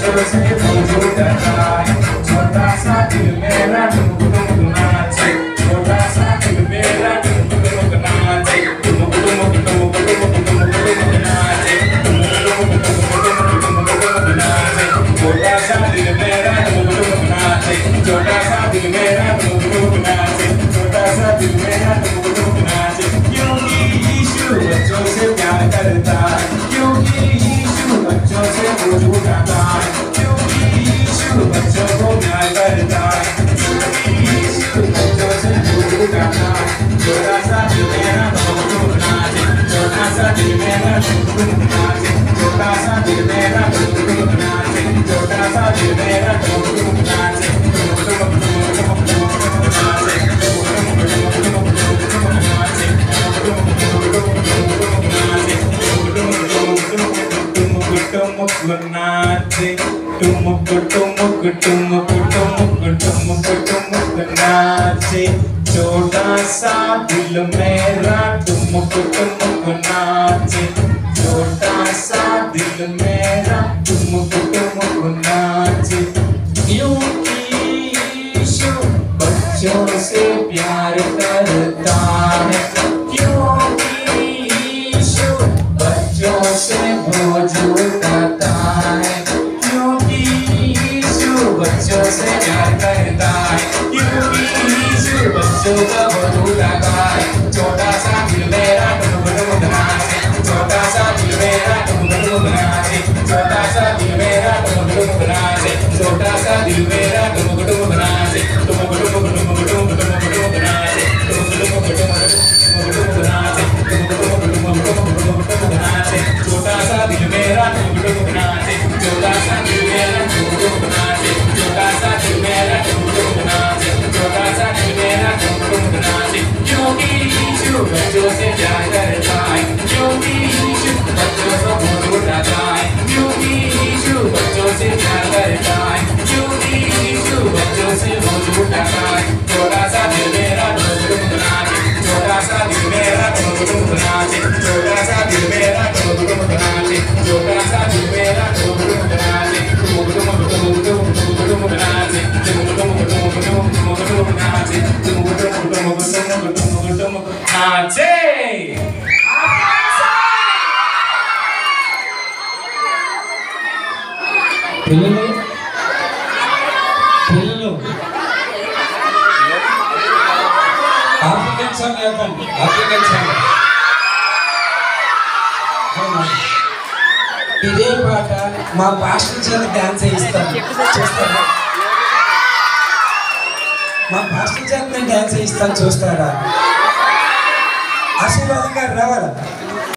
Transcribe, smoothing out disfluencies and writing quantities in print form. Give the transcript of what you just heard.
बच्चों से मौजूद है छोटा सा दिल मेरा टुमुक नाचे छोटा सा दिल मेरा टुमुक नाचे टुमुक टुमुक टुमुक टुमुक टुमुक नाचे नाचे छोटा सा दिल मेरा टुमुक नाचे छोटा सा दिल मेरा टुमुक नाचे छोटा सा दिल मेरा टुमुक नाचे क्योंकि यीशु बच्चों से प्यार करता है क्योंकि यीशु बच्चों से मौजूद आता है क्योंकि यीशु बच्चों को प्यार करता है क्योंकि यीशु बच्चों से मौजूद आता है छोटा सा दिल मेरा टुमुक नाचे छोटा सा दिल मेरा टुमुक नाचे छोटा सा दिल मेरा टुमुक नाचे छोटा सा दिल मेरा टुमुक नाचे नाचे टुमुक टुमुक टुमुक टुमुक टुमुक टुमुक नाचे छोटा सा दिल मेरा टुमुक टुमुक नाचे छोटा सा दिल मेरा टुमुक टुमुक नाचे क्योंकि यीशु बच्चों से प्यार करता है क्योंकि यीशु बच्चों से मौजूद आता है क्योंकि यीशु बच्चों से प्यार करता है क्योंकि यीशु बच्चों का मौजूद आता है छोटा सा दिल मेरा टुमुक नाचे छोटा सा दिल मेरा टुमुक नाचे छोटा सा दिल मेरा टुमुक नाचे छोटा सा दिल मेरा टुमुक नाचे टुमुक टुमुक टुमुक टुमुक टुमुक नाचे टुमुक टुमुक टुमुक नाचे टुमुक टुमुक टुमुक टुमुक नाचे छोटा सा दिल मेरा टुमुक नाचे छोटा सा दिल मेरा टुमुक नाचे छोटा सा दिल मेरा टुमुक नाचे छोटा सा दिल मेरा टुमुक नाचे क्योंकि यीशु बच्चों से प्यार करता है क्योंकि यीशु बच्चों को मौजूद आता है क्योंकि यीशु बच्चों से प्यार करता है क्योंकि यीशु बच्चों से मौजूद आता है छोटा सा दिल मेरा टुमुक नाचे छोटा सा दिल मेरा टुमुक नाचे छोटा सा दिल मेरा टुमुक नाचे छोटा सा दिल मेरा टुमुक नाचे टुमुक टुमुक टुमुक टुमुक टुमुक नाचे टुमुक टुमुक टुमुक टुमुक टुमुक नाचे टुमुक टुमुक टुमुक टुमुक टुमुक नाचे పిల్లలు పిల్లలు ఆఫ్రికన్ సాంగ్ చెప్పండి ఆఫ్రికన్ సాంగ్ ఇదే పాట మా పాస్టర్ చేత డాన్స్ చేయిస్తాను చూస్తారా మా పాస్టర్ చేత నేను డాన్స్ చేయిస్తాను చూస్తారా ఆశీర్వాదంగా రావాలా